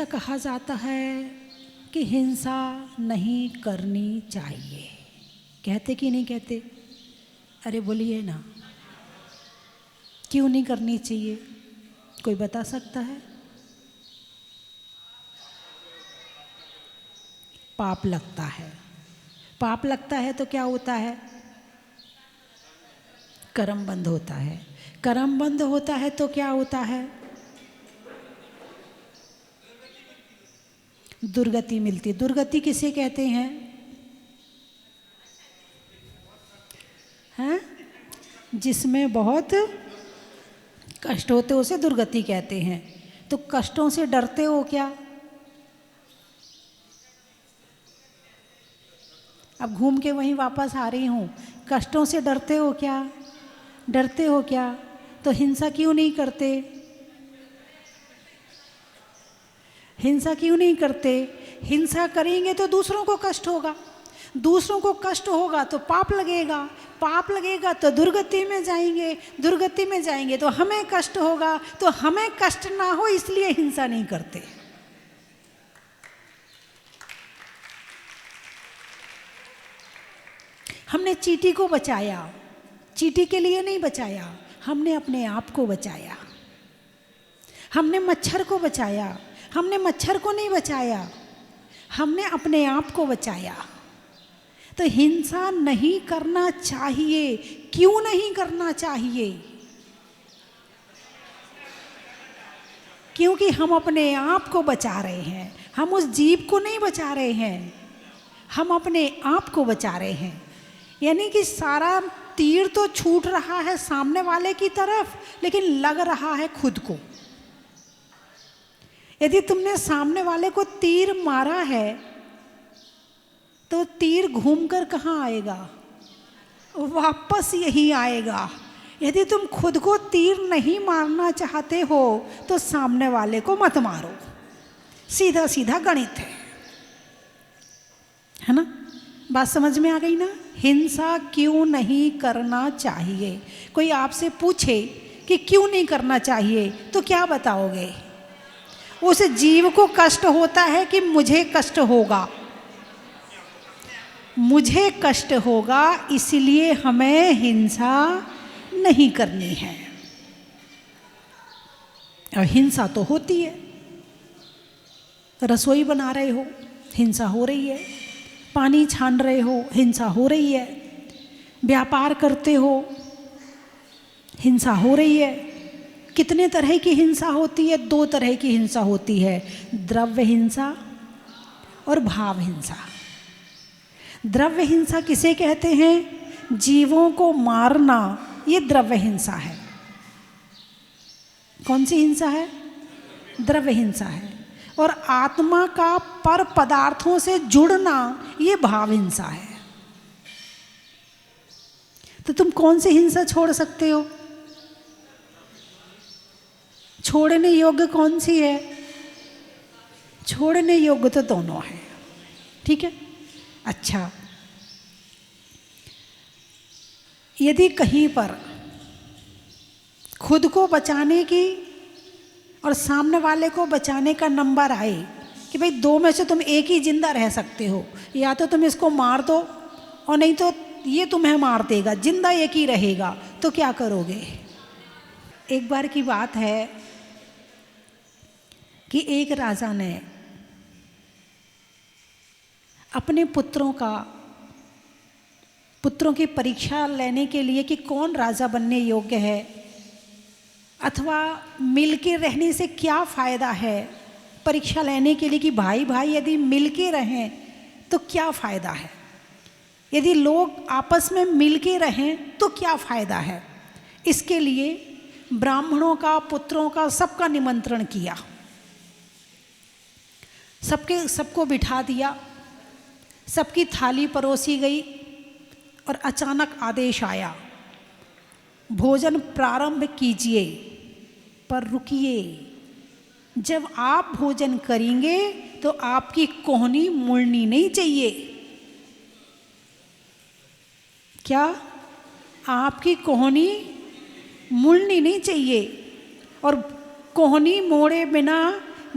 ऐसा कहा जाता है कि हिंसा नहीं करनी चाहिए, कहते कि नहीं कहते? अरे बोलिए ना, क्यों नहीं करनी चाहिए? कोई बता सकता है? पाप लगता है। पाप लगता है तो क्या होता है? कर्म बंद होता है। कर्म बंद होता है तो क्या होता है? दुर्गति मिलती। दुर्गति किसे कहते हैं? हैं? जिसमें बहुत कष्ट होते उसे दुर्गति कहते हैं। तो कष्टों से डरते हो क्या? अब घूम के वहीं वापस आ रही हूँ, कष्टों से डरते हो क्या? डरते हो क्या? तो हिंसा क्यों नहीं करते? हिंसा क्यों नहीं करते? हिंसा करेंगे तो दूसरों को कष्ट होगा, दूसरों को कष्ट होगा तो पाप लगेगा, पाप लगेगा तो दुर्गति में जाएंगे, दुर्गति में जाएंगे तो हमें कष्ट होगा, तो हमें कष्ट ना हो इसलिए हिंसा नहीं करते। हमने चींटी को बचाया, चींटी के लिए नहीं बचाया, हमने अपने आप को बचाया। हमने मच्छर को बचाया, हमने मच्छर को नहीं बचाया, हमने अपने आप को बचाया। तो हिंसा नहीं करना चाहिए। क्यों नहीं करना चाहिए? क्योंकि हम अपने आप को बचा रहे हैं, हम उस जीव को नहीं बचा रहे हैं, हम अपने आप को बचा रहे हैं। यानी कि सारा तीर तो छूट रहा है सामने वाले की तरफ, लेकिन लग रहा है खुद को। यदि तुमने सामने वाले को तीर मारा है तो तीर घूमकर कहाँ आएगा? वापस यही आएगा। यदि तुम खुद को तीर नहीं मारना चाहते हो तो सामने वाले को मत मारो। सीधा सीधा गणित है ना? बात समझ में आ गई ना? हिंसा क्यों नहीं करना चाहिए? कोई आपसे पूछे कि क्यों नहीं करना चाहिए तो क्या बताओगे? उस जीव को कष्ट होता है कि मुझे कष्ट होगा, मुझे कष्ट होगा इसलिए हमें हिंसा नहीं करनी है। और हिंसा तो होती है। रसोई बना रहे हो, हिंसा हो रही है। पानी छान रहे हो, हिंसा हो रही है। व्यापार करते हो, हिंसा हो रही है। कितने तरह की हिंसा होती है? 2 तरह की हिंसा होती है, द्रव्य हिंसा और भाव हिंसा। द्रव्य हिंसा किसे कहते हैं? जीवों को मारना, ये द्रव्य हिंसा है। कौन सी हिंसा है? द्रव्य हिंसा है। और आत्मा का पर पदार्थों से जुड़ना, ये भाव हिंसा है। तो तुम कौन सी हिंसा छोड़ सकते हो? छोड़ने योग्य कौन सी है? छोड़ने योग्य तो दोनों है। ठीक है? अच्छा, यदि कहीं पर खुद को बचाने की और सामने वाले को बचाने का नंबर आए कि भाई 2 में से तुम एक ही जिंदा रह सकते हो, या तो तुम इसको मार दो और नहीं तो ये तुम्हें मार देगा, जिंदा एक ही रहेगा, तो क्या करोगे? एक बार की बात है कि एक राजा ने अपने पुत्रों की परीक्षा लेने के लिए कि कौन राजा बनने योग्य है, अथवा मिलके रहने से क्या फ़ायदा है, परीक्षा लेने के लिए कि भाई भाई यदि मिलके रहें तो क्या फ़ायदा है, यदि लोग आपस में मिलके रहें तो क्या फ़ायदा है। इसके लिए ब्राह्मणों का, पुत्रों का, सबका निमंत्रण किया, सबको बिठा दिया, सबकी थाली परोसी गई और अचानक आदेश आया, भोजन प्रारंभ कीजिए, पर रुकिए, जब आप भोजन करेंगे तो आपकी कोहनी मुड़नी नहीं चाहिए। क्या? आपकी कोहनी मुड़नी नहीं चाहिए। और कोहनी मोड़े बिना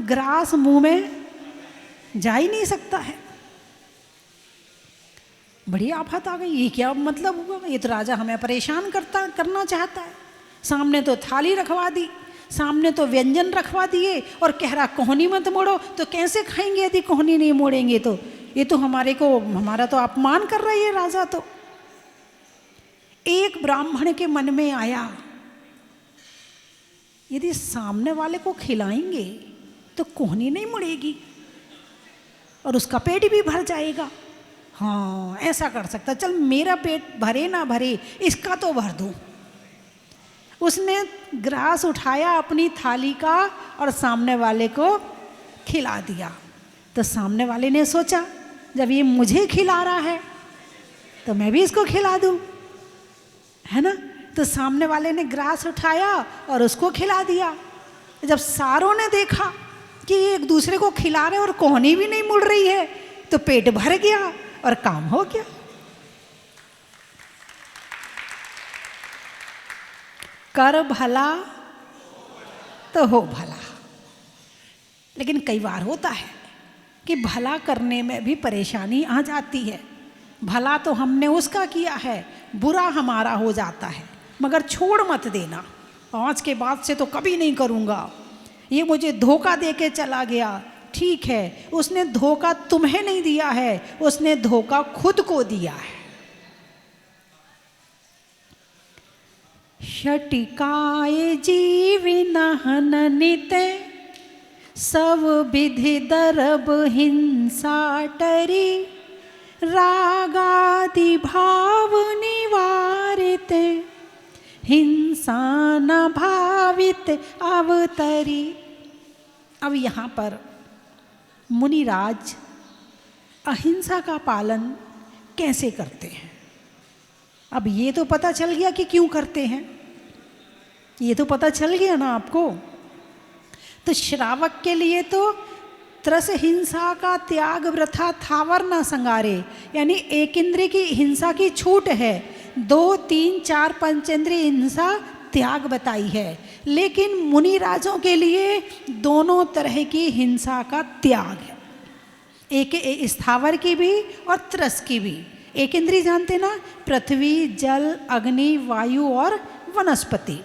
ग्रास मुंह में जा ही नहीं सकता है। बड़ी आफत आ गई, ये क्या मतलब हुआ? ये तो राजा हमें परेशान करना चाहता है। सामने तो थाली रखवा दी, सामने तो व्यंजन रखवा दिए और कह रहा कोहनी मत मोड़ो। तो कैसे खाएंगे यदि कोहनी नहीं मोड़ेंगे? तो ये तो हमारा तो अपमान कर रहा है ये राजा। तो एक ब्राह्मण के मन में आया, यदि सामने वाले को खिलाएंगे तो कोहनी नहीं मुड़ेगी और उसका पेट भी भर जाएगा। हाँ, ऐसा कर सकता, चल मेरा पेट भरे ना भरे इसका तो भर दूं। उसने ग्रास उठाया अपनी थाली का और सामने वाले को खिला दिया। तो सामने वाले ने सोचा, जब ये मुझे खिला रहा है तो मैं भी इसको खिला दूं, है ना? तो सामने वाले ने ग्रास उठाया और उसको खिला दिया। जब सारों ने देखा कि एक दूसरे को खिला रहे और कोहनी भी नहीं मुड़ रही है, तो पेट भर गया और काम हो गया। कर भला तो हो भला। लेकिन कई बार होता है कि भला करने में भी परेशानी आ जाती है। भला तो हमने उसका किया है, बुरा हमारा हो जाता है। मगर छोड़ मत देना, आज के बाद से तो कभी नहीं करूँगा। ये मुझे धोखा दे के चला गया, ठीक है, उसने धोखा तुम्हें नहीं दिया है, उसने धोखा खुद को दिया है। शटिकाए जीविन हननिते, सब विधि दरब हिंसा टरी, रागादि भाव निवारित, हिंसा न भावित अवतरी। अब यहाँ पर मुनिराज अहिंसा का पालन कैसे करते हैं? अब ये तो पता चल गया कि क्यों करते हैं, ये तो पता चल गया ना आपको। तो श्रावक के लिए तो त्रस हिंसा का त्याग वृथा थावर न संगारे, यानी एक इंद्रिय की हिंसा की छूट है, 2, 3, 4 पंचेंद्रिय हिंसा त्याग बताई है। लेकिन मुनि राजों के लिए दोनों तरह की हिंसा का त्याग है, एक स्थावर की भी और त्रस की भी। एक इंद्रिय जानते ना, पृथ्वी, जल, अग्नि, वायु और वनस्पति।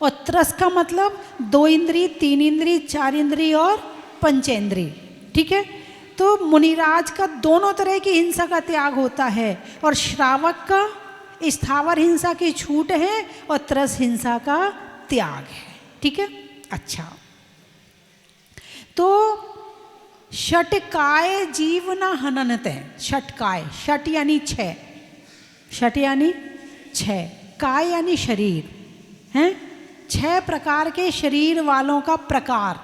और त्रस का मतलब 2 इंद्रिय, 3 इंद्रिय, 4 इंद्रिय और पंचेंद्रिय, ठीक है। तो मुनिराज का दोनों तरह की हिंसा का त्याग होता है, और श्रावक का स्थावर हिंसा की छूट है और त्रस हिंसा का त्याग है, ठीक है। अच्छा, तो षटकाय जीव न हननते। षटकाय, षट यानी 6, षट यानी 6, काय यानी शरीर हैं। 6 प्रकार के शरीर वालों का प्रकार,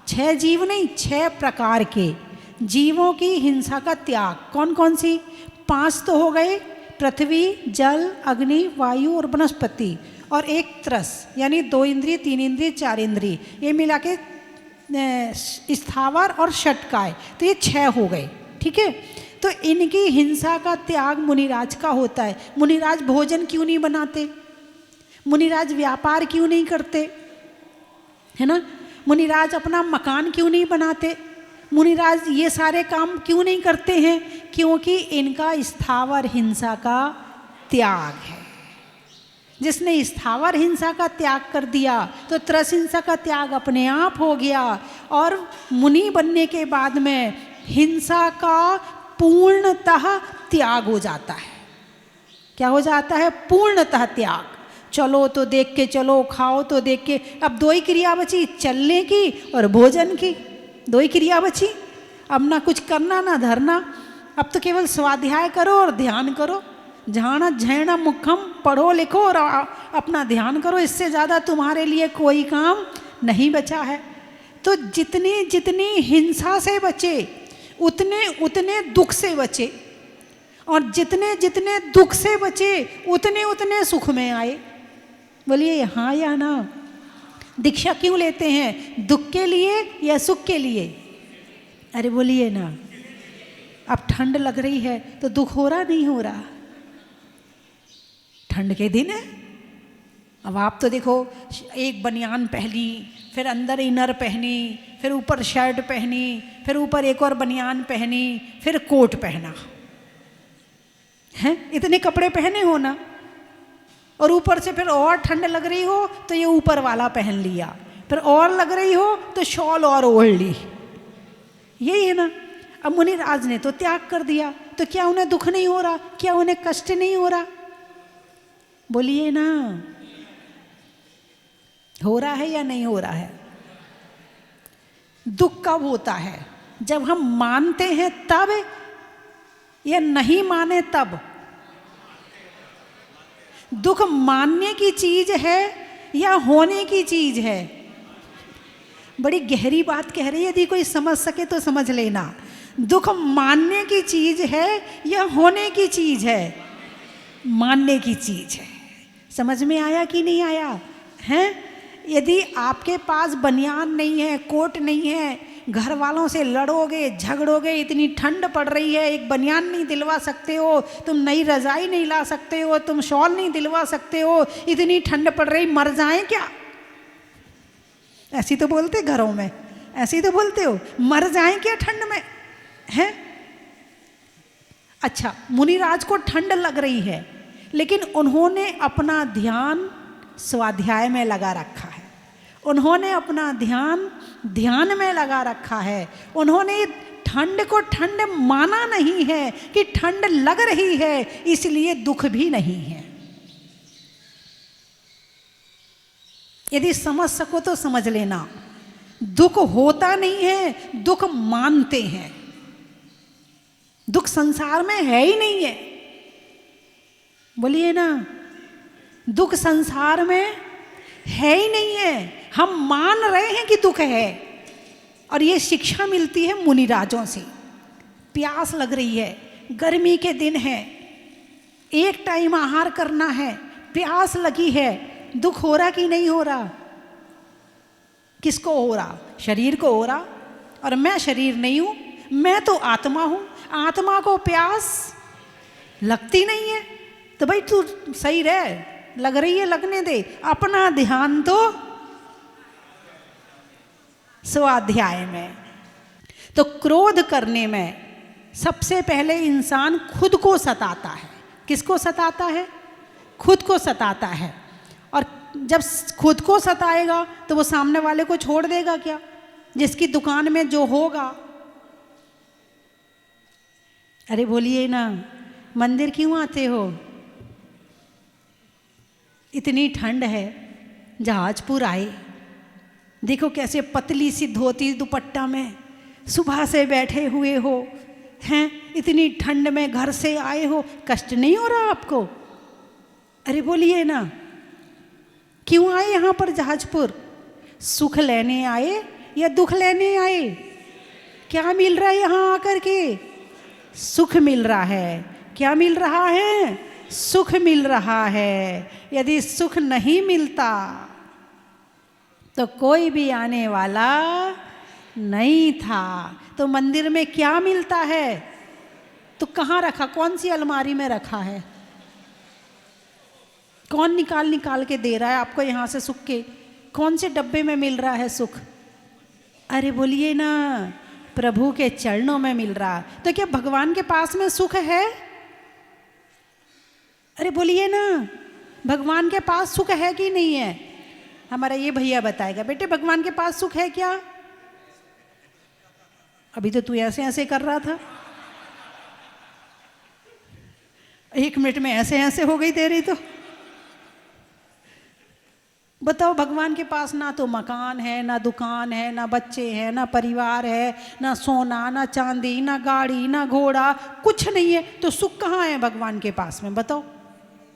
6 जीव नहीं, 6 प्रकार के जीवों की हिंसा का त्याग। कौन कौन सी? 5 तो हो गए, पृथ्वी, जल, अग्नि, वायु और वनस्पति, और एक त्रस यानी 2 इंद्रिय, 3 इंद्रिय, 4 इंद्रिय, ये मिला के स्थावर और षटकाय, तो ये 6 हो गए, ठीक है। तो इनकी हिंसा का त्याग मुनिराज का होता है। मुनिराज भोजन क्यों नहीं बनाते? मुनिराज व्यापार क्यों नहीं करते, है ना? मुनिराज अपना मकान क्यों नहीं बनाते? मुनिराज ये सारे काम क्यों नहीं करते हैं? क्योंकि इनका स्थावर हिंसा का त्याग है। जिसने स्थावर हिंसा का त्याग कर दिया तो त्रस हिंसा का त्याग अपने आप हो गया, और मुनि बनने के बाद में हिंसा का पूर्णतः त्याग हो जाता है। क्या हो जाता है? पूर्णतः त्याग। चलो तो देख के चलो, खाओ तो देख के। अब 2 ही क्रिया बची, चलने की और भोजन की, 2 ही क्रिया बची। अब ना कुछ करना ना धरना, अब तो केवल स्वाध्याय करो और ध्यान करो। झाना झैना मुखम, पढ़ो लिखो और अपना ध्यान करो। इससे ज़्यादा तुम्हारे लिए कोई काम नहीं बचा है। तो जितनी जितनी हिंसा से बचे उतने उतने दुख से बचे, और जितने जितने दुख से बचे उतने उतने सुख में आए। बोलिए हाँ या ना? दीक्षा क्यों लेते हैं? दुख के लिए या सुख के लिए? अरे बोलिए ना। अब ठंड लग रही है तो दुख हो रहा नहीं हो रहा? ठंड के दिन है, अब आप तो देखो, एक बनियान पहनी, फिर अंदर इनर पहनी, फिर ऊपर शर्ट पहनी, फिर ऊपर एक और बनियान पहनी, फिर कोट पहना है, इतने कपड़े पहने हो ना, और ऊपर से फिर और ठंड लग रही हो तो ये ऊपर वाला पहन लिया, फिर और लग रही हो तो शॉल और ओढ़ ली, यही है ना। अब मुनिराज ने तो त्याग कर दिया, तो क्या उन्हें दुख नहीं हो रहा, क्या उन्हें कष्ट नहीं हो रहा? बोलिए ना, हो रहा है या नहीं हो रहा है? दुख कब होता है? जब हम मानते हैं तब, या नहीं माने तब? दुख मानने की चीज है या होने की चीज है? बड़ी गहरी बात कह रही है, यदि कोई समझ सके तो समझ लेना। दुख मानने की चीज है या होने की चीज है? मानने की चीज है। समझ में आया कि नहीं आया है? यदि आपके पास बनियान नहीं है, कोट नहीं है, घर वालों से लड़ोगे, झगड़ोगे, इतनी ठंड पड़ रही है, एक बनियान नहीं दिलवा सकते हो, तुम नई रजाई नहीं ला सकते हो, तुम शॉल नहीं दिलवा सकते हो, इतनी ठंड पड़ रही, मर जाएं क्या? ऐसी तो बोलते घरों में, ऐसी तो बोलते हो, मर जाएं क्या ठंड में, है? अच्छा, मुनिराज को ठंड लग रही है, लेकिन उन्होंने अपना ध्यान स्वाध्याय में लगा रखा है, उन्होंने अपना ध्यान में लगा रखा है। उन्होंने ठंड को ठंड माना नहीं है कि ठंड लग रही है इसलिए दुख भी नहीं है। यदि समझ सको तो समझ लेना, दुख होता नहीं है, दुख मानते हैं। दुख संसार में है ही नहीं है, बोलिए ना, दुख संसार में है ही नहीं है, हम मान रहे हैं कि दुख है। और ये शिक्षा मिलती है मुनिराजों से। प्यास लग रही है, गर्मी के दिन है, एक टाइम आहार करना है, प्यास लगी है, दुख हो रहा कि नहीं हो रहा? किसको हो रहा? शरीर को हो रहा। और मैं शरीर नहीं हूं, मैं तो आत्मा हूं, आत्मा को प्यास लगती नहीं है। तो भाई तू सही रह, लग रही है लगने दे, अपना ध्यान तो स्वाध्याय में। तो क्रोध करने में सबसे पहले इंसान खुद को सताता है। किसको सताता है? खुद को सताता है। और जब खुद को सताएगा तो वो सामने वाले को छोड़ देगा क्या? जिसकी दुकान में जो होगा, अरे बोलिए ना, मंदिर क्यों आते हो? इतनी ठंड है, जहाजपुर आए, देखो कैसे पतली सी धोती दुपट्टा में सुबह से बैठे हुए हो हैं, इतनी ठंड में घर से आए हो, कष्ट नहीं हो रहा आपको? अरे बोलिए ना, क्यों आए यहाँ पर जहाजपुर? सुख लेने आए या दुख लेने आए? क्या मिल रहा है यहाँ आकर के? सुख मिल रहा है। क्या मिल रहा है? सुख मिल रहा है। यदि सुख नहीं मिलता तो कोई भी आने वाला नहीं था। तो मंदिर में क्या मिलता है? तो कहाँ रखा? कौन सी अलमारी में रखा है? कौन निकाल निकाल के दे रहा है आपको यहाँ से सुख के? कौन से डब्बे में मिल रहा है सुख? अरे बोलिए ना, प्रभु के चरणों में मिल रहा। तो क्या भगवान के पास में सुख है? अरे बोलिए ना, भगवान के पास सुख है कि नहीं है? हमारा ये भैया बताएगा, बेटे भगवान के पास सुख है क्या? अभी तो तू ऐसे ऐसे कर रहा था, 1 मिनट में ऐसे ऐसे हो गई तेरी। तो बताओ, भगवान के पास ना तो मकान है, ना दुकान है, ना बच्चे हैं, ना परिवार है, ना सोना, ना चांदी, ना गाड़ी, ना घोड़ा, कुछ नहीं है। तो सुख कहाँ है भगवान के पास में? बताओ।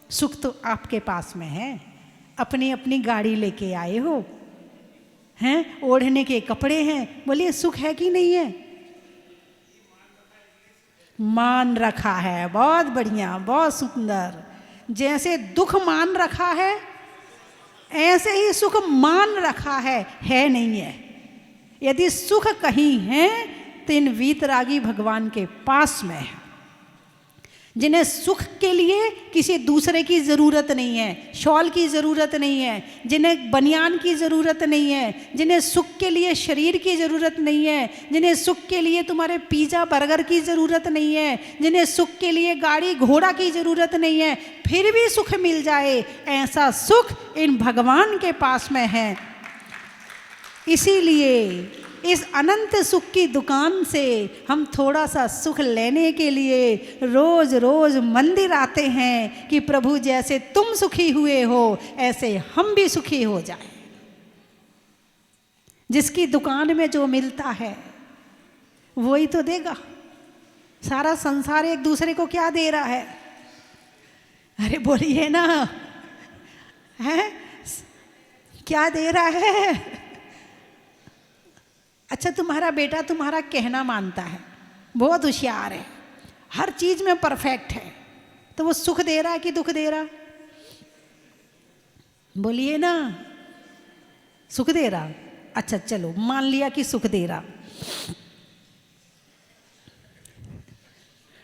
सुख तो आपके पास में है। अपनी अपनी गाड़ी लेके आए हो, हैं, ओढ़ने के कपड़े हैं, बोलिए सुख है कि नहीं है? मान रखा है। बहुत बढ़िया, बहुत सुंदर। जैसे दुख मान रखा है ऐसे ही सुख मान रखा है नहीं है। यदि सुख कहीं है तो इन वीतरागी भगवान के पास में है। जिन्हें सुख के लिए किसी दूसरे की ज़रूरत नहीं है, शॉल की ज़रूरत नहीं है, जिन्हें बनियान की ज़रूरत नहीं है, जिन्हें सुख के लिए शरीर की ज़रूरत नहीं है, जिन्हें सुख के लिए तुम्हारे पिज़्ज़ा बर्गर की ज़रूरत नहीं है, जिन्हें सुख के लिए गाड़ी घोड़ा की ज़रूरत नहीं है, फिर भी सुख मिल जाए, ऐसा सुख इन भगवान के पास में है। इसीलिए इस अनंत सुख की दुकान से हम थोड़ा सा सुख लेने के लिए रोज रोज मंदिर आते हैं कि प्रभु जैसे तुम सुखी हुए हो ऐसे हम भी सुखी हो जाएं। जिसकी दुकान में जो मिलता है वही तो देगा। सारा संसार एक दूसरे को क्या दे रहा है? अरे बोलिए ना, है क्या दे रहा है? अच्छा, तुम्हारा बेटा तुम्हारा कहना मानता है, बहुत होशियार है, हर चीज में परफेक्ट है, तो वो सुख दे रहा है कि दुख दे रहा? बोलिए ना, सुख दे रहा। अच्छा चलो मान लिया कि सुख दे रहा।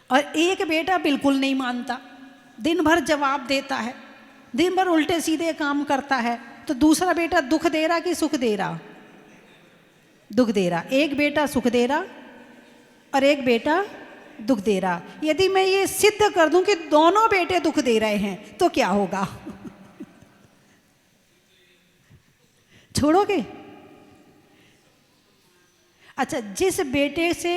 और एक बेटा बिल्कुल नहीं मानता, दिन भर जवाब देता है, दिन भर उल्टे सीधे काम करता है, तो दूसरा बेटा दुख दे रहा कि सुख दे रहा? दुख दे रहा। एक बेटा सुख दे रहा और एक बेटा दुख दे रहा। यदि मैं ये सिद्ध कर दूं कि दोनों बेटे दुख दे रहे हैं तो क्या होगा? छोड़ोगे? अच्छा, जिस बेटे से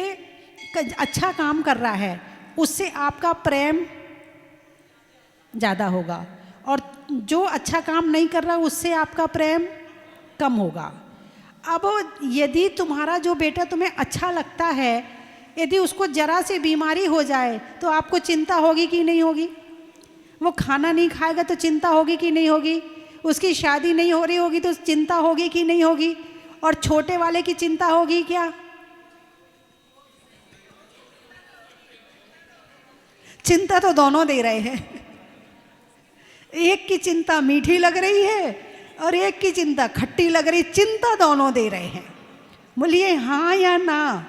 अच्छा काम कर रहा है उससे आपका प्रेम ज्यादा होगा, और जो अच्छा काम नहीं कर रहा उससे आपका प्रेम कम होगा। अब यदि तुम्हारा जो बेटा तुम्हें अच्छा लगता है, यदि उसको जरा सी बीमारी हो जाए तो आपको चिंता होगी कि नहीं होगी? वो खाना नहीं खाएगा तो चिंता होगी कि नहीं होगी? उसकी शादी नहीं हो रही होगी तो चिंता होगी कि नहीं होगी? और छोटे वाले की चिंता होगी क्या? चिंता तो दोनों दे रहे हैं। एक की चिंता मीठी लग रही है और एक की चिंता खट्टी लग रही, चिंता दोनों दे रहे हैं। बोलिए हाँ या ना?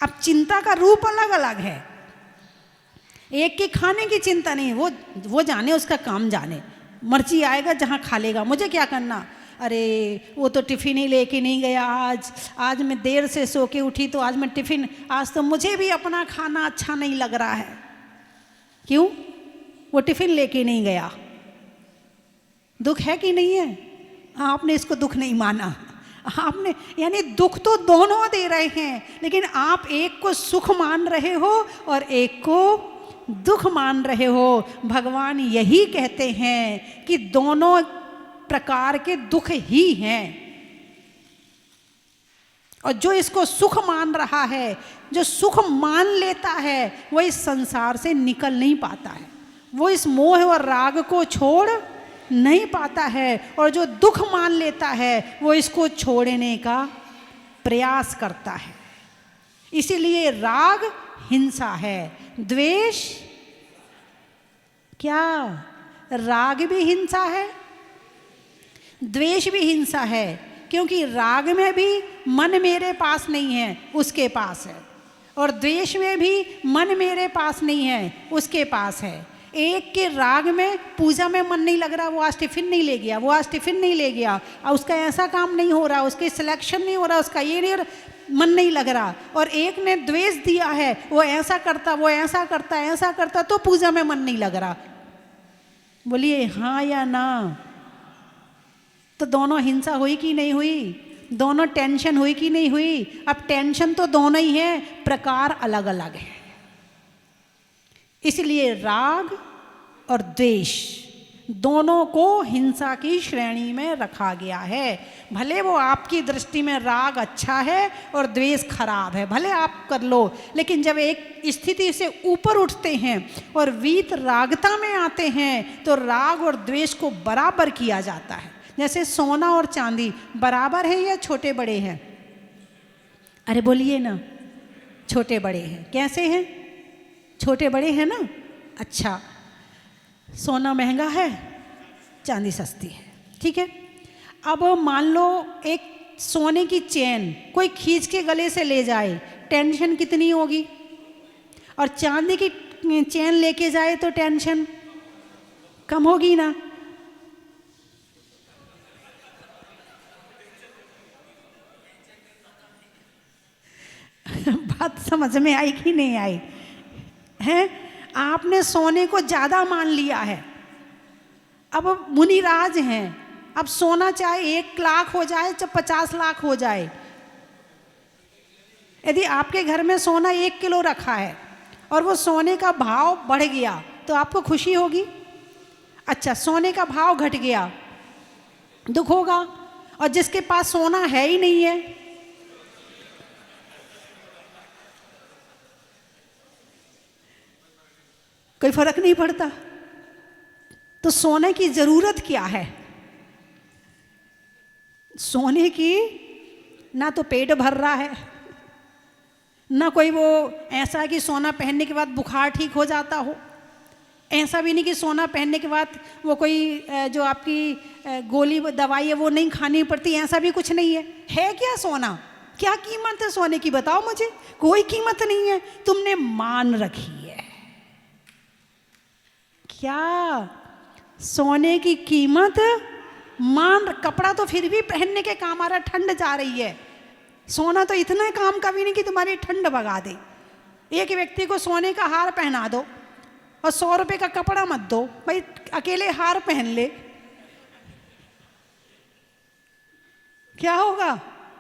अब चिंता का रूप अलग अलग है। एक की खाने की चिंता नहीं, वो जाने, उसका काम जाने, मर्जी आएगा जहाँ खा लेगा, मुझे क्या करना। अरे वो तो टिफिन ही लेके नहीं गया, आज मैं देर से सो के उठी तो आज मैं टिफिन, आज तो मुझे भी अपना खाना अच्छा नहीं लग रहा है। क्यों? वो टिफिन लेके नहीं गया। दुख है कि नहीं है? आपने इसको दुख नहीं माना, आपने, यानी दुख तो दोनों दे रहे हैं, लेकिन आप एक को सुख मान रहे हो और एक को दुख मान रहे हो। भगवान यही कहते हैं कि दोनों प्रकार के दुख ही हैं, और जो इसको सुख मान रहा है, जो सुख मान लेता है, वो इस संसार से निकल नहीं पाता है, वो इस मोह और राग को छोड़ नहीं पाता है, और जो दुख मान लेता है वो इसको छोड़ने का प्रयास करता है। इसीलिए राग हिंसा है, द्वेष क्या? राग भी हिंसा है, द्वेष भी हिंसा है, क्योंकि राग में भी मन मेरे पास नहीं है, उसके पास है, और द्वेष में भी मन मेरे पास नहीं है, उसके पास है। एक के राग में पूजा में मन नहीं लग रहा, वो आज टिफिन नहीं ले गया, वो आज टिफिन नहीं ले गया, और उसका ऐसा काम नहीं हो रहा, उसके सिलेक्शन नहीं हो रहा, उसका ये नहीं, मन नहीं लग रहा। और एक ने द्वेष दिया है, वो ऐसा करता, वो ऐसा करता, ऐसा करता, तो पूजा में मन नहीं लग रहा। बोलिए हाँ या ना? तो दोनों हिंसा हुई कि नहीं हुई? दोनों टेंशन हुई कि नहीं हुई? अब टेंशन तो दोनों ही है, प्रकार अलग अलग है। इसलिए राग और द्वेष दोनों को हिंसा की श्रेणी में रखा गया है। भले वो आपकी दृष्टि में राग अच्छा है और द्वेष खराब है, भले आप कर लो, लेकिन जब एक स्थिति से ऊपर उठते हैं और वीत रागता में आते हैं तो राग और द्वेष को बराबर किया जाता है। जैसे सोना और चांदी बराबर है या छोटे बड़े हैं? अरे बोलिए ना, छोटे बड़े हैं। कैसे हैं? छोटे बड़े हैं ना। अच्छा, सोना महंगा है, चांदी सस्ती है, ठीक है। अब मान लो एक सोने की चेन कोई खींच के गले से ले जाए, टेंशन कितनी होगी? और चांदी की चैन लेके जाए तो टेंशन कम होगी ना। बात समझ में आई कि नहीं आई है? आपने सोने को ज्यादा मान लिया है। अब मुनिराज हैं, अब सोना चाहे 1 लाख हो जाए चाहे 50 लाख हो जाए, यदि आपके घर में सोना 1 किलो रखा है और वो सोने का भाव बढ़ गया तो आपको खुशी होगी? अच्छा, सोने का भाव घट गया, दुख होगा। और जिसके पास सोना है ही नहीं है, कोई फर्क नहीं पड़ता। तो सोने की जरूरत क्या है? सोने की ना तो पेट भर रहा है, ना कोई वो ऐसा है कि सोना पहनने के बाद बुखार ठीक हो जाता हो, ऐसा भी नहीं कि सोना पहनने के बाद वो कोई जो आपकी गोली दवाई है वो नहीं खानी पड़ती, ऐसा भी कुछ नहीं है। है क्या सोना? क्या कीमत है सोने की? बताओ मुझे। कोई कीमत नहीं है, तुमने मान रखी है। क्या सोने की कीमत मान? कपड़ा तो फिर भी पहनने के काम आ रहा, ठंड जा रही है। सोना तो इतना काम का भी नहीं कि तुम्हारी ठंड भगा दे। एक व्यक्ति को सोने का हार पहना दो और 100 रुपए का कपड़ा मत दो, भाई अकेले हार पहन ले, क्या होगा?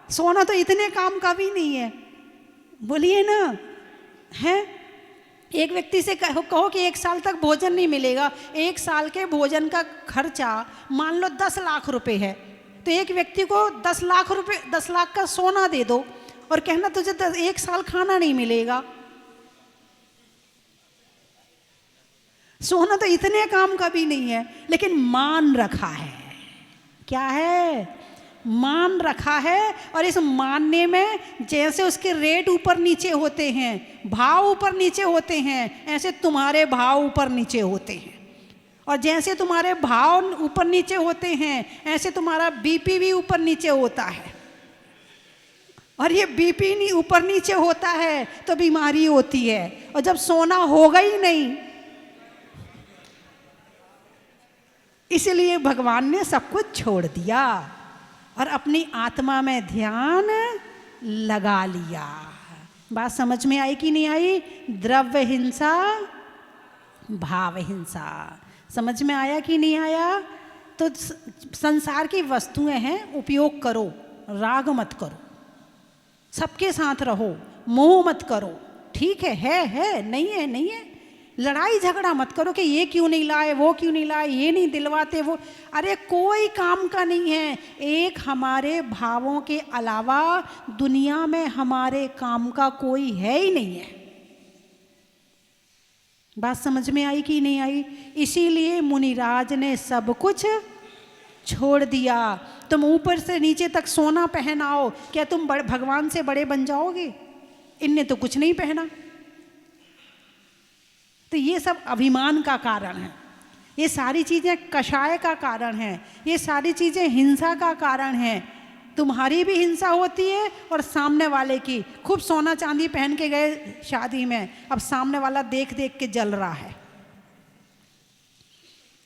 सोना तो इतने काम का भी नहीं है, बोलिए ना। है एक व्यक्ति से कहो कि 1 साल तक भोजन नहीं मिलेगा, 1 साल के भोजन का खर्चा मान लो 10 लाख रुपए है, तो एक व्यक्ति को 10 लाख रुपए, 10 लाख का सोना दे दो और कहना तुझे 1 साल खाना नहीं मिलेगा। सोना तो इतने काम का भी नहीं है, लेकिन मान रखा है। क्या है? मान रखा है। और इस मानने में जैसे उसके रेट ऊपर नीचे होते हैं, भाव ऊपर नीचे होते हैं, ऐसे तुम्हारे भाव ऊपर नीचे होते हैं। और जैसे तुम्हारे भाव ऊपर नीचे होते हैं, ऐसे तुम्हारा बीपी भी ऊपर नीचे होता है। और ये बीपी नहीं ऊपर नीचे होता है तो बीमारी होती है। और जब सोना होगा ही नहीं, इसलिए भगवान ने सब कुछ छोड़ दिया और अपनी आत्मा में ध्यान लगा लिया। बात समझ में आई कि नहीं आई? द्रव्य हिंसा, भाव हिंसा, समझ में आया कि नहीं आया? तो संसार की वस्तुएं हैं, उपयोग करो, राग मत करो, सबके साथ रहो, मोह मत करो। ठीक है, नहीं है, नहीं है। लड़ाई झगड़ा मत करो कि ये क्यों नहीं लाए, वो क्यों नहीं लाए, ये नहीं दिलवाते, वो। अरे कोई काम का नहीं है। एक हमारे भावों के अलावा दुनिया में हमारे काम का कोई है ही नहीं है। बात समझ में आई कि नहीं आई? इसीलिए मुनिराज ने सब कुछ छोड़ दिया। तुम ऊपर से नीचे तक सोना पहनाओ, क्या तुम भगवान से बड़े बन जाओगे? इनने तो कुछ नहीं पहना। तो ये सब अभिमान का कारण है, ये सारी चीज़ें कषाय का कारण है, ये सारी चीज़ें हिंसा का कारण है। तुम्हारी भी हिंसा होती है और सामने वाले की। खूब सोना चांदी पहन के गए शादी में, अब सामने वाला देख देख के जल रहा है।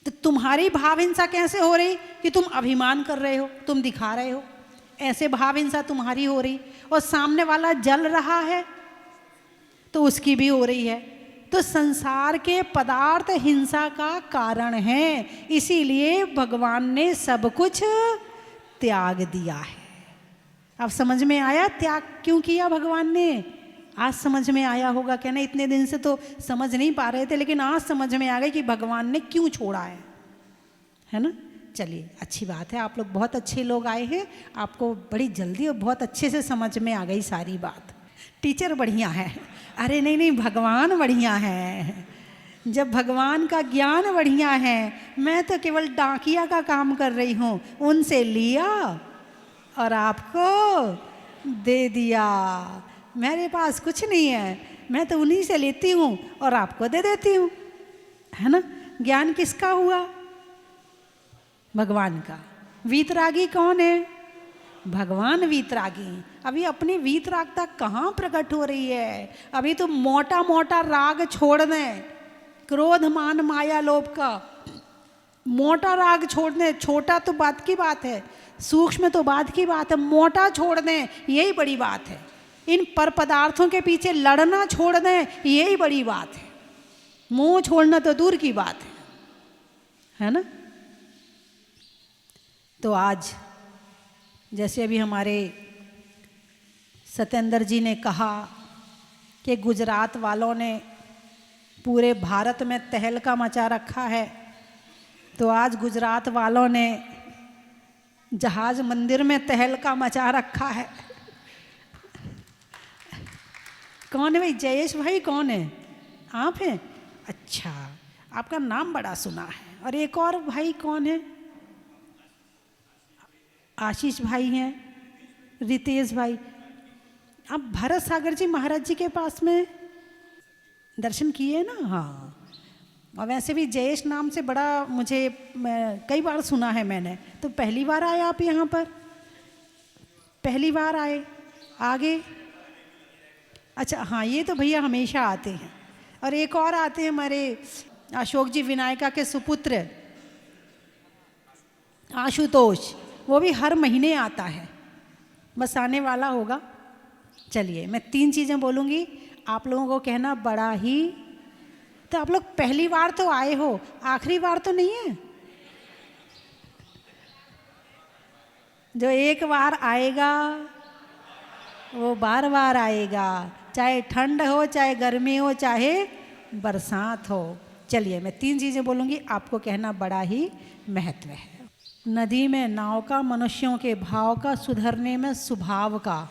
तो तुम्हारी भाव हिंसा कैसे हो रही? कि तुम अभिमान कर रहे हो, तुम दिखा रहे हो, ऐसे भाव हिंसा तुम्हारी हो रही। और सामने वाला जल रहा है तो उसकी भी हो रही है। तो संसार के पदार्थ हिंसा का कारण है, इसीलिए भगवान ने सब कुछ त्याग दिया है। अब समझ में आया त्याग क्यों किया भगवान ने? आज समझ में आया होगा। कहना इतने दिन से तो समझ नहीं पा रहे थे, लेकिन आज समझ में आ गई कि भगवान ने क्यों छोड़ा है ना? चलिए, अच्छी बात है। आप लोग बहुत अच्छे लोग आए हैं, आपको बड़ी जल्दी और बहुत अच्छे से समझ में आ गई सारी बात। टीचर बढ़िया है। अरे नहीं, भगवान बढ़िया है। जब भगवान का ज्ञान बढ़िया है, मैं तो केवल डाकिया का काम कर रही हूँ, उनसे लिया और आपको दे दिया। मेरे पास कुछ नहीं है, मैं तो उन्हीं से लेती हूँ और आपको दे देती हूँ, है ना? ज्ञान किसका हुआ? भगवान का। वीतरागी कौन है? भगवान वीतरागी। अभी अपनी वीतरागता कहाँ प्रकट हो रही है? अभी तो मोटा मोटा राग छोड़ दें, क्रोध मान माया लोभ का मोटा राग छोड़ दें। छोटा तो बात की बात है, सूक्ष्म तो बात की बात है, मोटा छोड़ दें, यही बड़ी बात है। इन पर पदार्थों के पीछे लड़ना छोड़ दें, यही बड़ी बात है। मोह छोड़ना तो दूर की बात है ना। तो आज जैसे अभी हमारे सत्येंद्र जी ने कहा कि गुजरात वालों ने पूरे भारत में तहलका मचा रखा है, तो आज गुजरात वालों ने जहाज मंदिर में तहलका मचा रखा है। कौन है भाई? जयेश भाई कौन है? आप हैं? अच्छा, आपका नाम बड़ा सुना है। और एक और भाई कौन है? आशीष भाई हैं, रितेश भाई। आप भरत सागर जी महाराज जी के पास में दर्शन किए ना? हाँ। और वैसे भी जयेश नाम से बड़ा मुझे कई बार सुना है मैंने। तो पहली बार आए आप यहाँ पर? पहली बार आए? आगे? अच्छा हाँ, ये तो भैया हमेशा आते हैं। और एक और आते हैं हमारे अशोक जी विनायका के सुपुत्र आशुतोष, वो भी हर महीने आता है, बस आने वाला होगा। चलिए मैं 3 चीज़ें बोलूँगी, आप लोगों को कहना बड़ा ही। तो आप लोग पहली बार तो आए हो, आखिरी बार तो नहीं है। जो एक बार आएगा वो बार बार आएगा, चाहे ठंड हो, चाहे गर्मी हो, चाहे बरसात हो। चलिए मैं 3 चीज़ें बोलूँगी, आपको कहना बड़ा ही महत्व है। नदी में नाव का, मनुष्यों के भाव का, सुधरने में स्वभाव का,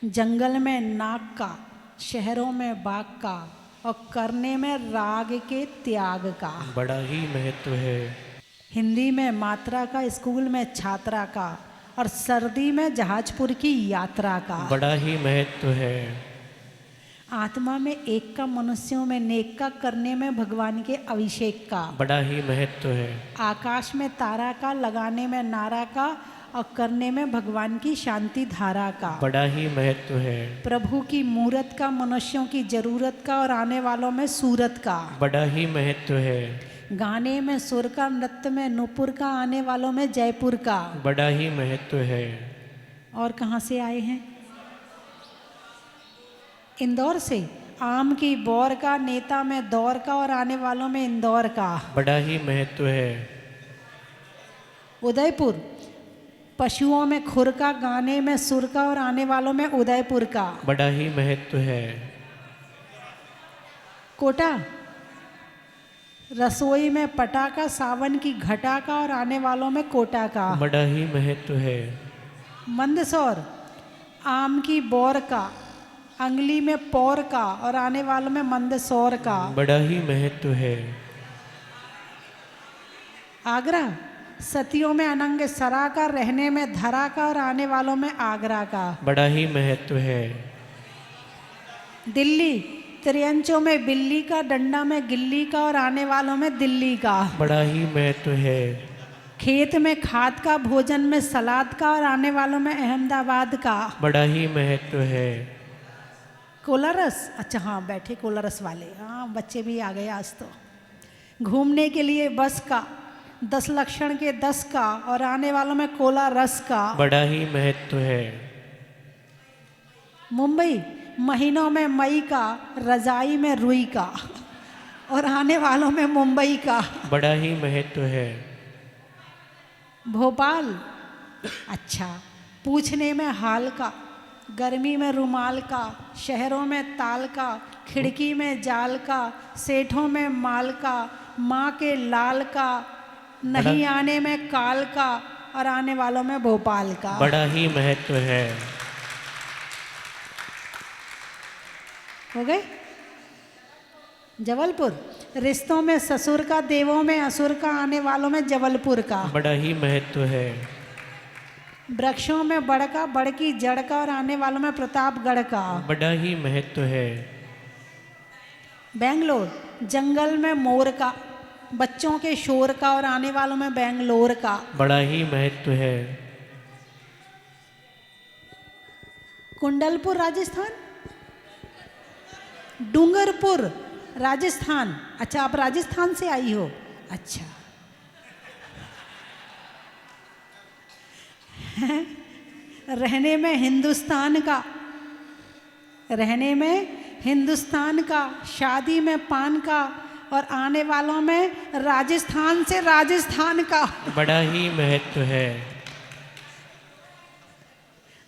जंगल में नाग का, शहरों में बाघ का, और करने में राग के त्याग का बड़ा ही महत्व है। हिंदी में मात्रा का, स्कूल में छात्रा का, और सर्दी में जहाजपुर की यात्रा का बड़ा ही महत्व है। आत्मा में एक का, मनुष्यों में नेक का, करने में भगवान के अभिषेक का बड़ा ही महत्व है। आकाश में तारा का, लगाने में नारा का, और करने में भगवान की शांति धारा का बड़ा ही महत्व है। प्रभु की मूरत का, मनुष्यों की जरूरत का, और आने वालों में सूरत का बड़ा ही महत्व है। गाने में सुर का, नृत्य में नूपुर का, आने वालों में जयपुर का बड़ा ही महत्व है। और कहाँ से आए हैं? इंदौर से। आम की बौर का, नेता में दौर का, और आने वालों में इंदौर का बड़ा ही महत्व है। उदयपुर। पशुओं में खुर का, गाने में सुर का, और आने वालों में उदयपुर का बड़ा ही महत्व है। कोटा। रसोई में पटा का, सावन की घटा का, और आने वालों में कोटा का बड़ा ही महत्व है। मंदसौर। आम की बौर का, अंगली में पौर का, और आने वालों में मंदसौर का बड़ा ही महत्व है। आगरा। सतियों में अनंग सरा का, रहने में धरा का, और आने वालों में आगरा का बड़ा ही महत्व है। दिल्ली। त्रियंचों में बिल्ली का, डंडा में गिल्ली का, और आने वालों में दिल्ली का बड़ा ही महत्व है। खेत में खाद का, भोजन में सलाद का, और आने वालों में अहमदाबाद का बड़ा ही महत्व है। कोलारस। अच्छा हाँ, बैठे कोलारस वाले। हाँ, बच्चे भी आ गए आज तो। घूमने के लिए बस का, 10 लक्षण के 10 का, और आने वालों में कोलारस का बड़ा ही महत्व है। मुंबई। महीनों में मई का, रजाई में रुई का, और आने वालों में मुंबई का बड़ा ही महत्व है। भोपाल। अच्छा, पूछने में हाल का, गर्मी में रुमाल का, शहरों में ताल का, खिड़की में जाल का, सेठों में माल का, माँ के लाल का, नहीं आने में काल का, और आने वालों में भोपाल का बड़ा ही महत्व है। हो गए। जबलपुर। रिश्तों में ससुर का, देवों में असुर का, आने वालों में जबलपुर का बड़ा ही महत्व है। वृक्षों में बड़ का, बड़ की जड़ का, और आने वालों में प्रतापगढ़ का बड़ा ही महत्व है। बेंगलोर। जंगल में मोर का, बच्चों के शोर का, और आने वालों में बेंगलोर का बड़ा ही महत्व है। कुंडलपुर राजस्थान, डूंगरपुर राजस्थान। अच्छा, आप राजस्थान से आई हो। अच्छा, रहने में हिंदुस्तान का, रहने में हिंदुस्तान का, शादी में पान का, और आने वालों में राजस्थान से राजस्थान का। बड़ा ही महत्व है।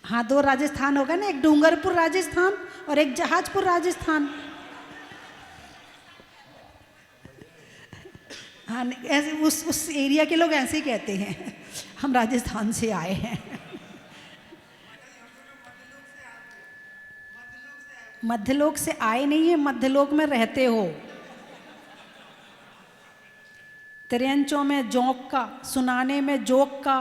हाँ, 2 राजस्थान होगा ना, एक डूंगरपुर राजस्थान और एक जहाजपुर राजस्थान। हाँ, ऐसे उस एरिया के लोग ऐसे ही कहते हैं, हम राजस्थान से आए हैं। मध्यलोक से आए नहीं है, मध्यलोक में रहते हो। तिरंचों में जोंक का, सुनाने में जोक का,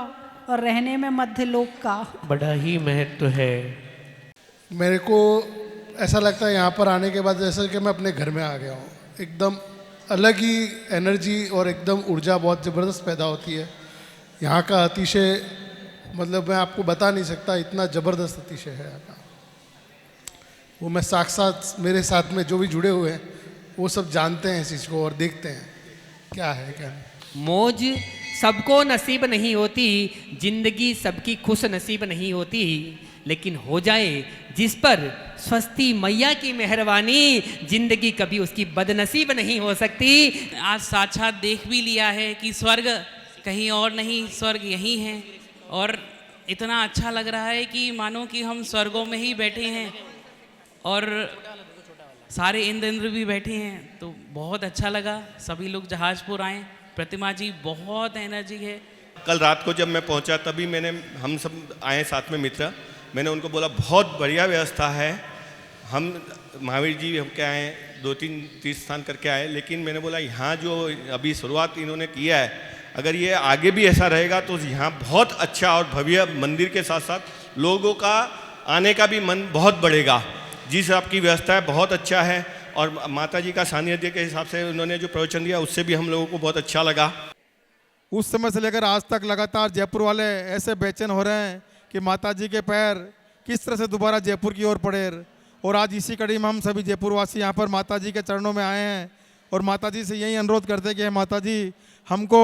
और रहने में मध्यलोक का। बड़ा ही महत्व है। मेरे को ऐसा लगता है यहाँ पर आने के बाद जैसा कि मैं अपने घर में आ गया हूँ। एकदम अलग ही एनर्जी और एकदम ऊर्जा बहुत ज़बरदस्त पैदा होती है। यहाँ का अतिशय, मतलब मैं आपको बता नहीं सकता, इतना ज़बरदस्त अतिशय है यहाँ का। वो मैं साक्षात, मेरे साथ में जो भी जुड़े हुए हैं वो सब जानते हैं इस चीज़ को और देखते हैं क्या है क्या नहीं। मौज सबको नसीब नहीं होती, जिंदगी सबकी खुश नसीब नहीं होती, लेकिन हो जाए जिस पर स्वस्ति मैया की मेहरबानी, जिंदगी कभी उसकी बदनसीब नहीं हो सकती। आज साक्षात देख भी लिया है कि स्वर्ग कहीं और नहीं, स्वर्ग यहीं है। और इतना अच्छा लग रहा है कि मानो कि हम स्वर्गों में ही बैठे हैं और सारे इंद्र भी बैठे हैं। तो बहुत अच्छा लगा, सभी लोग जहाजपुर आए। प्रतिमा जी, बहुत एनर्जी है। कल रात को जब मैं पहुंचा तभी हम सब आए साथ में मित्र, मैंने उनको बोला बहुत बढ़िया व्यवस्था है। हम महावीर जी होके आए, 2-3 तीर्थ स्थान करके आए, लेकिन मैंने बोला यहाँ जो अभी शुरुआत इन्होंने किया है, अगर ये आगे भी ऐसा रहेगा तो यहाँ बहुत अच्छा और भव्य मंदिर के साथ साथ लोगों का आने का भी मन बहुत बढ़ेगा। जिस आपकी व्यवस्था है बहुत अच्छा है, और माता जी का सानिध्य के हिसाब से उन्होंने जो प्रवचन दिया उससे भी हम लोगों को बहुत अच्छा लगा। उस समय से लेकर आज तक लगातार जयपुर वाले ऐसे बेचैन हो रहे हैं कि माता जी के पैर किस तरह से दोबारा जयपुर की ओर पड़े। और आज इसी कड़ी में हम सभी जयपुर वासी यहाँ पर माता जी के चरणों में आए हैं और माता जी से यही अनुरोध करते हैं कि माता जी हमको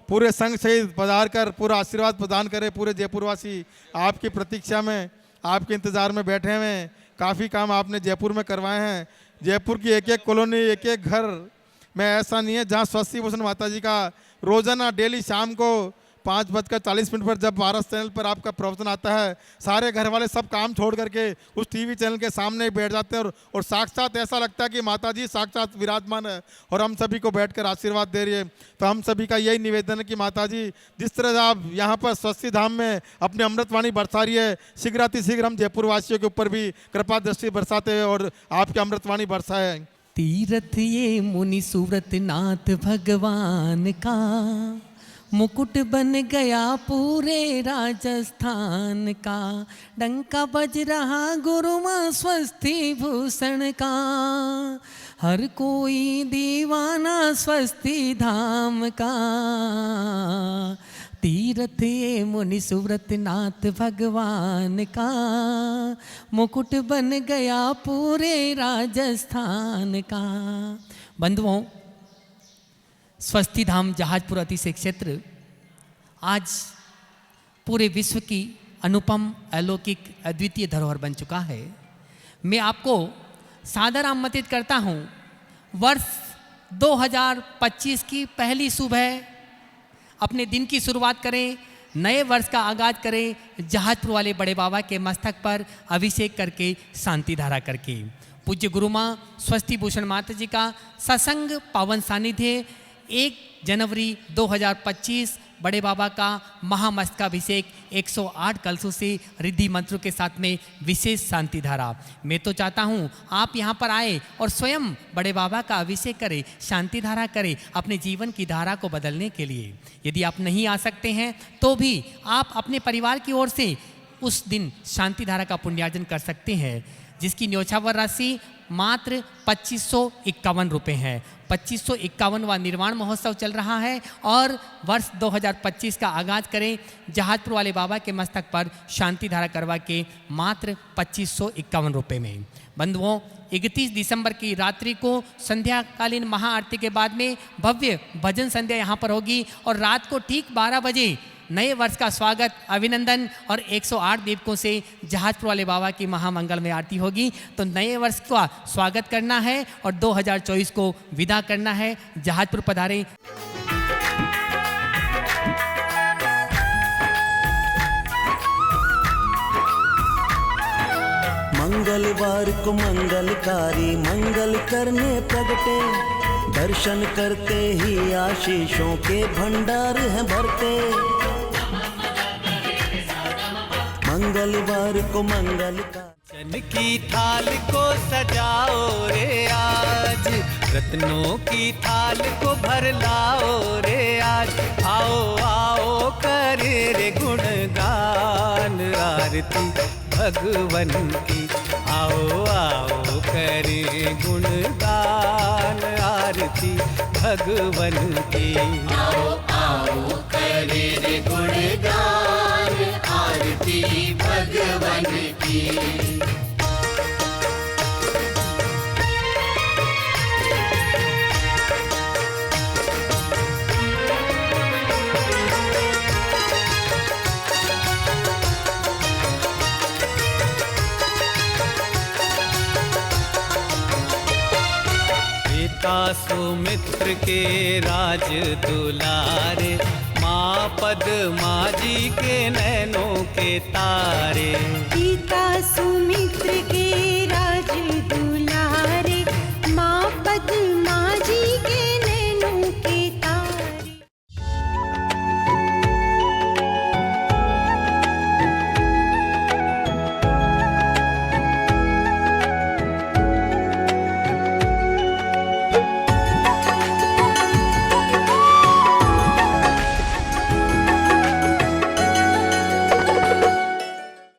पूरे संघ सहित पधार कर पूरा आशीर्वाद प्रदान करें। पूरे जयपुर वासी आपकी प्रतीक्षा में, आपके इंतज़ार में बैठे हुए हैं। काफ़ी काम आपने जयपुर में करवाए हैं। जयपुर की एक एक कॉलोनी, एक एक घर में ऐसा नहीं है जहाँ स्वस्ति भूषण माता जी का रोज़ाना डेली शाम को 5:40 पर जब भारत चैनल पर आपका प्रवचन आता है, सारे घर वाले सब काम छोड़ करके उस टीवी चैनल के सामने ही बैठ जाते हैं और साक्षात ऐसा लगता है कि माता जी साक्षात विराजमान है और हम सभी को बैठकर आशीर्वाद दे रही है। तो हम सभी का यही निवेदन है कि माता जी जिस तरह से आप यहाँ पर स्वस्ति धाम में अपनी अमृतवाणी बरसा रही है, शीघ्रातिशीघ्र हम जयपुर वासियों के ऊपर भी कृपा दृष्टि बरसाते हैं और आपकी अमृतवाणी बरसाए। तीरथ ये मुनि सुव्रत नाथ भगवान का, मुकुट बन गया पूरे राजस्थान का। डंका बज रहा गुरु माँ स्वस्ति भूषण का, हर कोई दीवाना स्वस्ति धाम का। तीरथ ये मुनि सुव्रत नाथ भगवान का, मुकुट बन गया पूरे राजस्थान का। बंधुओं, स्वस्ति धाम जहाजपुर अतिशय क्षेत्र आज पूरे विश्व की अनुपम, अलौकिक, अद्वितीय धरोहर बन चुका है। मैं आपको सादर आमंत्रित करता हूँ वर्ष 2025 की पहली सुबह अपने दिन की शुरुआत करें, नए वर्ष का आगाज करें जहाजपुर वाले बड़े बाबा के मस्तक पर अभिषेक करके, शांति धारा करके। पूज्य गुरु माँ स्वस्ति भूषण माता जी का सत्संग पावन सानिध्य 1 जनवरी 2025 बड़े बाबा का महामस्तकाभिषेक 108 कलशों से रिद्धि मंत्रों के साथ में विशेष शांति धारा। मैं तो चाहता हूँ आप यहाँ पर आए और स्वयं बड़े बाबा का अभिषेक करें, शांति धारा करें अपने जीवन की धारा को बदलने के लिए। यदि आप नहीं आ सकते हैं तो भी आप अपने परिवार की ओर से उस दिन शांति धारा का पुण्यार्जन कर सकते हैं, जिसकी न्योछावर राशि मात्र 2551 रुपये है। 2551वां निर्वाण महोत्सव चल रहा है और वर्ष 2025 का आगाज करें जहाजपुर वाले बाबा के मस्तक पर शांति धारा करवा के मात्र 2551 रुपये में। बंधुओं, 31 दिसंबर की रात्रि को संध्याकालीन महाआरती के बाद में भव्य भजन संध्या यहाँ पर होगी और रात को ठीक 12 बजे नए वर्ष का स्वागत, अभिनंदन और 108 दीपकों से जहाजपुर वाले बाबा की महामंगल में आरती होगी। तो नए वर्ष का स्वागत करना है और 2024 को विदा करना है। जहाजपुर पधारे। मंगलवार को मंगलकारी मंगल करने प्रगटे, दर्शन करते ही आशीषों के भंडार हैं भरते। मंगलवार को मंगल का चन की थाल को सजाओ रे आज, रत्नों की थाल को भर लाओ रे आज। आओ आओ करे रे गुणगान आरती भगवन की, आओ आओ करे गुणगान आरती भगवन की। आओ आओ करे रे गुणगान आरती भगवन की। सुमित्र के राज दुलारे, माँ पद्मा जी के नैनों के तारे। पिता सुमित्र के राज दुलारे, माँ पद्मा